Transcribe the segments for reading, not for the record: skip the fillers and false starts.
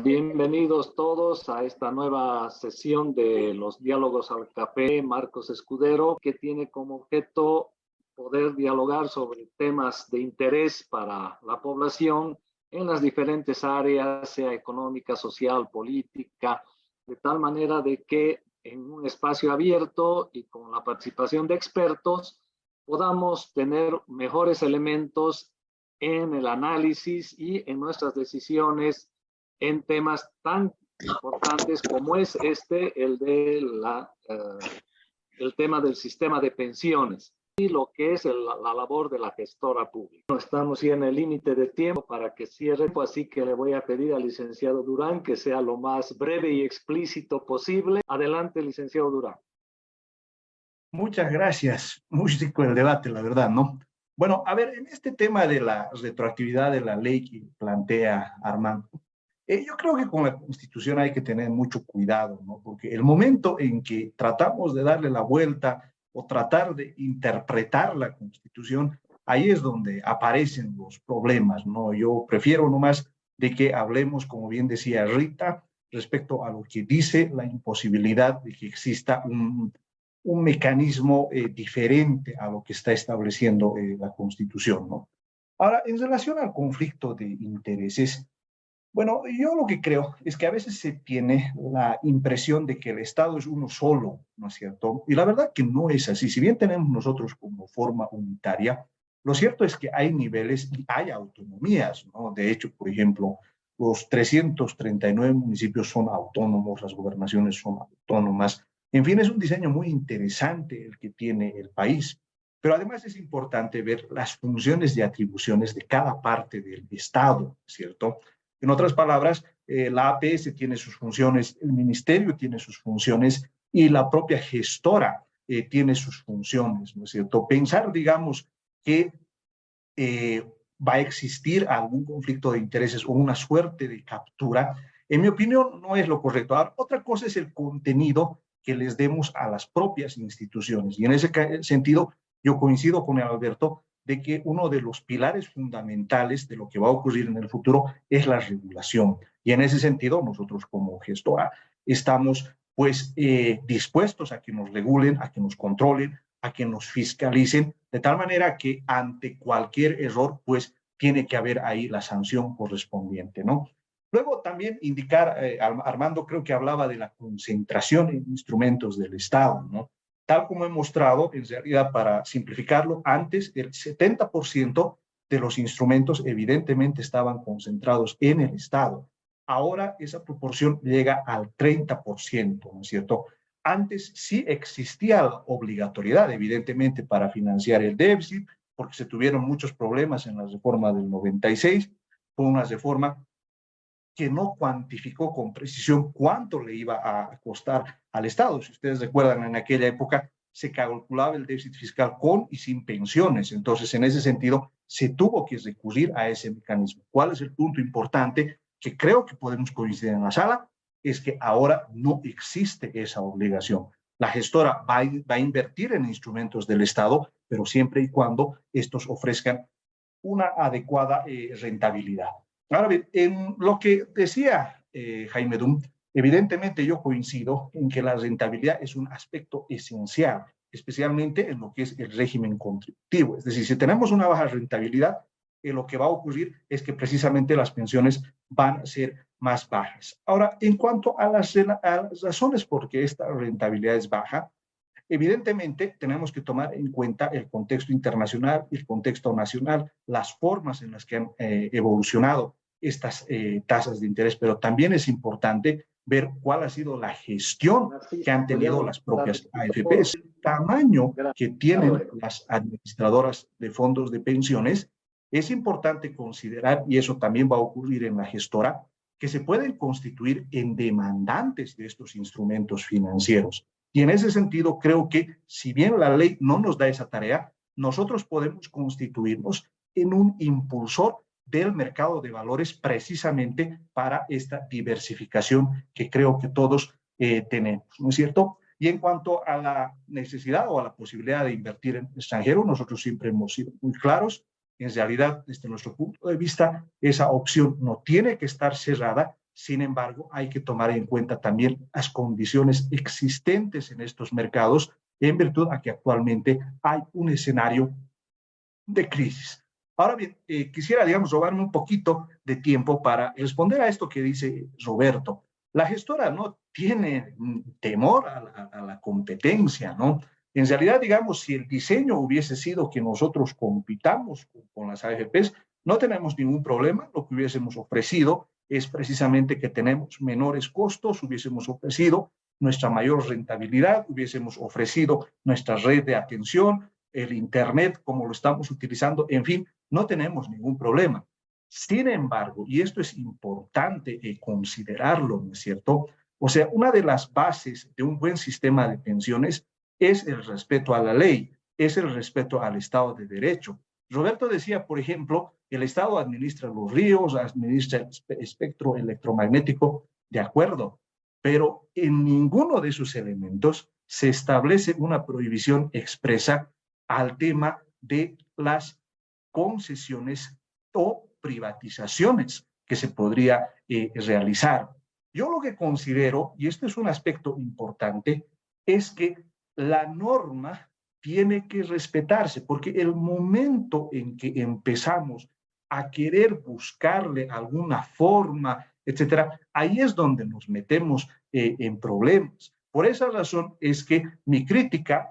Bienvenidos todos a esta nueva sesión de los diálogos al café Marcos Escudero, que tiene como objeto poder dialogar sobre temas de interés para la población en las diferentes áreas, sea económica, social, política, de tal manera de que en un espacio abierto y con la participación de expertos podamos tener mejores elementos en el análisis y en nuestras decisiones en temas tan importantes como es el de el tema del sistema de pensiones y lo que es la labor de la gestora pública. Estamos ya en el límite de tiempo para que cierre, así que le voy a pedir al licenciado Durán que sea lo más breve y explícito posible. Adelante, licenciado Durán. Muchas gracias. Muy rico el debate, la verdad, ¿no? Bueno, a ver, en este tema de la retroactividad de la ley que plantea Armando, yo creo que con la Constitución hay que tener mucho cuidado, ¿no? Porque el momento en que tratamos de darle la vuelta o tratar de interpretar la Constitución, ahí es donde aparecen los problemas, ¿no? Yo prefiero nomás de que hablemos, como bien decía Rita, respecto a lo que dice la imposibilidad de que exista un mecanismo diferente a lo que está estableciendo la Constitución, ¿no? Ahora, en relación al conflicto de intereses, bueno, yo lo que creo es que a veces se tiene la impresión de que el Estado es uno solo, ¿no es cierto? Y la verdad que no es así. Si bien tenemos nosotros como forma unitaria, lo cierto es que hay niveles y hay autonomías, ¿no? De hecho, por ejemplo, los 339 municipios son autónomos, las gobernaciones son autónomas. En fin, es un diseño muy interesante el que tiene el país. Pero además es importante ver las funciones y atribuciones de cada parte del Estado, ¿cierto? En otras palabras, la APS tiene sus funciones, el ministerio tiene sus funciones y la propia gestora tiene sus funciones, ¿no es cierto? Pensar, digamos, que va a existir algún conflicto de intereses o una suerte de captura, en mi opinión, no es lo correcto. Ahora, otra cosa es el contenido que les demos a las propias instituciones. Y en ese sentido, yo coincido con el Alberto de que uno de los pilares fundamentales de lo que va a ocurrir en el futuro es la regulación. Y en ese sentido, nosotros como gestora estamos pues dispuestos a que nos regulen, a que nos controlen, a que nos fiscalicen, de tal manera que ante cualquier error, pues tiene que haber ahí la sanción correspondiente, ¿no? Luego también indicar, Armando creo que hablaba de la concentración en instrumentos del Estado, ¿no? Tal como he mostrado, en realidad, para simplificarlo, antes el 70% de los instrumentos evidentemente estaban concentrados en el Estado. Ahora esa proporción llega al 30%, ¿no es cierto? Antes sí existía la obligatoriedad, evidentemente, para financiar el déficit, porque se tuvieron muchos problemas en la reforma del 96, fue una reforma que no cuantificó con precisión cuánto le iba a costar al Estado. Si ustedes recuerdan, en aquella época se calculaba el déficit fiscal con y sin pensiones. Entonces, en ese sentido, se tuvo que recurrir a ese mecanismo. ¿Cuál es el punto importante que creo que podemos coincidir en la sala? Es que ahora no existe esa obligación. La gestora va a invertir en instrumentos del Estado, pero siempre y cuando estos ofrezcan una adecuada rentabilidad. Ahora bien, en lo que decía Jaime Dum, evidentemente yo coincido en que la rentabilidad es un aspecto esencial, especialmente en lo que es el régimen contributivo. Es decir, si tenemos una baja rentabilidad, lo que va a ocurrir es que precisamente las pensiones van a ser más bajas. Ahora, en cuanto a las razones por qué esta rentabilidad es baja, evidentemente, tenemos que tomar en cuenta el contexto internacional, el contexto nacional, las formas en las que han evolucionado estas tasas de interés, pero también es importante ver cuál ha sido la gestión que han tenido las propias AFPs, el tamaño que tienen las administradoras de fondos de pensiones. Es importante considerar, y eso también va a ocurrir en la gestora, que se pueden constituir en demandantes de estos instrumentos financieros. Y en ese sentido, creo que si bien la ley no nos da esa tarea, nosotros podemos constituirnos en un impulsor del mercado de valores precisamente para esta diversificación que creo que todos tenemos, ¿no es cierto? Y en cuanto a la necesidad o a la posibilidad de invertir en extranjero, nosotros siempre hemos sido muy claros. En realidad, desde nuestro punto de vista, esa opción no tiene que estar cerrada, Sin embargo, hay que tomar en cuenta también las condiciones existentes en estos mercados en virtud a que actualmente hay un escenario de crisis. Ahora bien, quisiera, digamos, robarme un poquito de tiempo para responder a esto que dice Roberto. La gestora no tiene temor a la competencia, ¿no? En realidad, digamos, si el diseño hubiese sido que nosotros compitamos con las AFPs, no tenemos ningún problema. Lo que hubiésemos ofrecido es precisamente que tenemos menores costos, hubiésemos ofrecido nuestra mayor rentabilidad, hubiésemos ofrecido nuestra red de atención, el Internet como lo estamos utilizando, en fin, no tenemos ningún problema. Sin embargo, y esto es importante considerarlo, ¿no es cierto? O sea, una de las bases de un buen sistema de pensiones es el respeto a la ley, es el respeto al Estado de Derecho. Roberto decía, por ejemplo, el Estado administra los ríos, administra el espectro electromagnético, de acuerdo, pero en ninguno de esos elementos se establece una prohibición expresa al tema de las concesiones o privatizaciones que se podría realizar. Yo lo que considero, y este es un aspecto importante, es que la norma tiene que respetarse, porque el momento en que empezamos a querer buscarle alguna forma, etcétera, ahí es donde nos metemos en problemas. Por esa razón es que mi crítica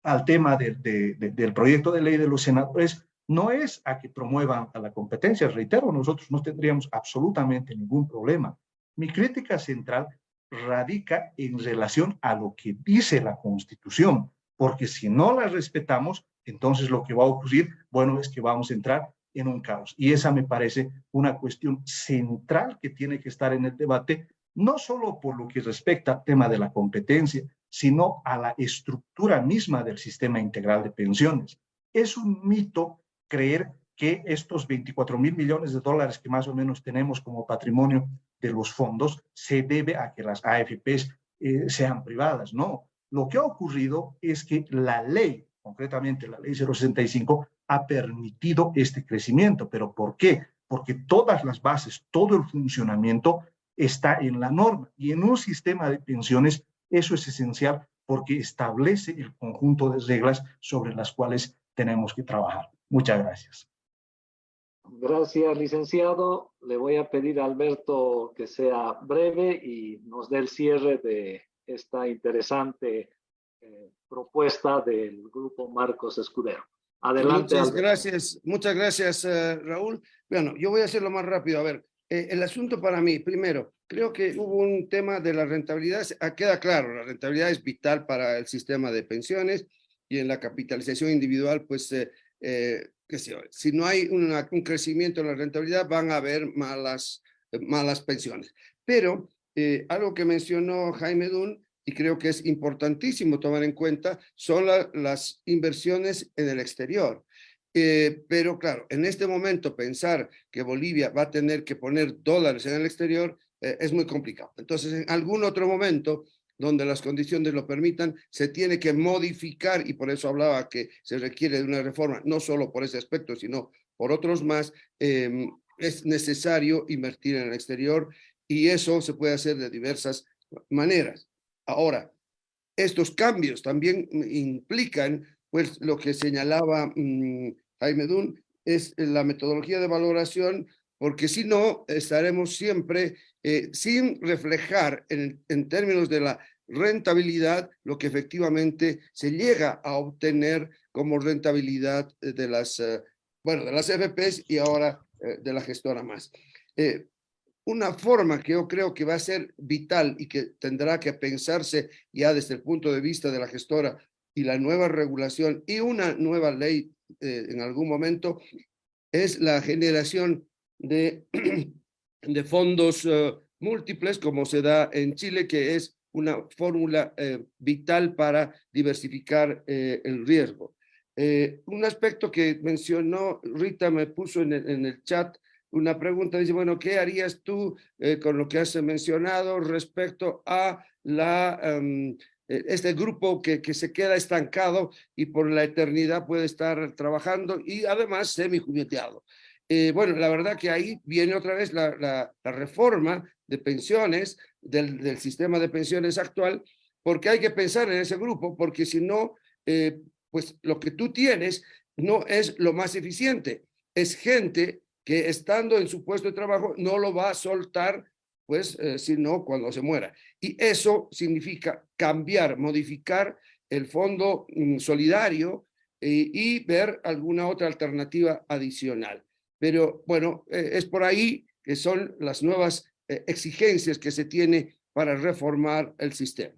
al tema del proyecto de ley de los senadores no es a que promuevan a la competencia. Reitero, nosotros no tendríamos absolutamente ningún problema. Mi crítica central radica en relación a lo que dice la Constitución, porque si no la respetamos, entonces lo que va a ocurrir, bueno, es que vamos a entrar en un caos. Y esa me parece una cuestión central que tiene que estar en el debate, no solo por lo que respecta al tema de la competencia, sino a la estructura misma del sistema integral de pensiones. Es un mito creer que estos 24.000 millones de dólares que más o menos tenemos como patrimonio de los fondos se debe a que las AFPs sean privadas. No, lo que ha ocurrido es que la ley, concretamente la ley 065, ha permitido este crecimiento. ¿Pero por qué? Porque todas las bases, todo el funcionamiento está en la norma, y en un sistema de pensiones eso es esencial porque establece el conjunto de reglas sobre las cuales tenemos que trabajar. Muchas gracias. Gracias, licenciado. Le voy a pedir a Alberto que sea breve y nos dé el cierre de esta interesante propuesta del grupo Marcos Escudero. Adelante, Alberto. Muchas gracias, Raúl. Bueno, yo voy a hacerlo más rápido. A ver, el asunto para mí, primero, creo que hubo un tema de la rentabilidad. Queda claro, la rentabilidad es vital para el sistema de pensiones y en la capitalización individual, pues, si no hay un crecimiento en la rentabilidad, van a haber malas pensiones. Pero algo que mencionó Jaime Dunn, y creo que es importantísimo tomar en cuenta, son las inversiones en el exterior. Pero claro, en este momento pensar que Bolivia va a tener que poner dólares en el exterior es muy complicado. Entonces, en algún otro momento donde las condiciones lo permitan, se tiene que modificar, y por eso hablaba que se requiere de una reforma, no solo por ese aspecto, sino por otros más. Es necesario invertir en el exterior y eso se puede hacer de diversas maneras. Ahora, estos cambios también implican, pues, lo que señalaba Jaime Dunn, es la metodología de valoración, porque si no, estaremos siempre sin reflejar en términos de la rentabilidad lo que efectivamente se llega a obtener como rentabilidad de las FPs y ahora de la gestora más. Una forma que yo creo que va a ser vital y que tendrá que pensarse ya desde el punto de vista de la gestora y la nueva regulación y una nueva ley en algún momento es la generación de fondos múltiples como se da en Chile, que es una fórmula vital para diversificar el riesgo. Un aspecto que mencionó Rita, me puso en el chat una pregunta, dice, bueno, ¿qué harías tú con lo que has mencionado respecto a este grupo que se queda estancado y por la eternidad puede estar trabajando y además semi-jubileado? bueno, la verdad que ahí viene otra vez la reforma de pensiones, del sistema de pensiones actual, porque hay que pensar en ese grupo, porque si no, pues lo que tú tienes no es lo más eficiente. Es gente que estando en su puesto de trabajo no lo va a soltar, pues, sino cuando se muera. Y eso significa cambiar, modificar el fondo solidario y ver alguna otra alternativa adicional. Pero bueno, es por ahí que son las nuevas exigencias que se tiene para reformar el sistema.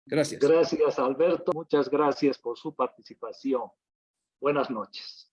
Gracias. Gracias, Alberto. Muchas gracias por su participación. Buenas noches.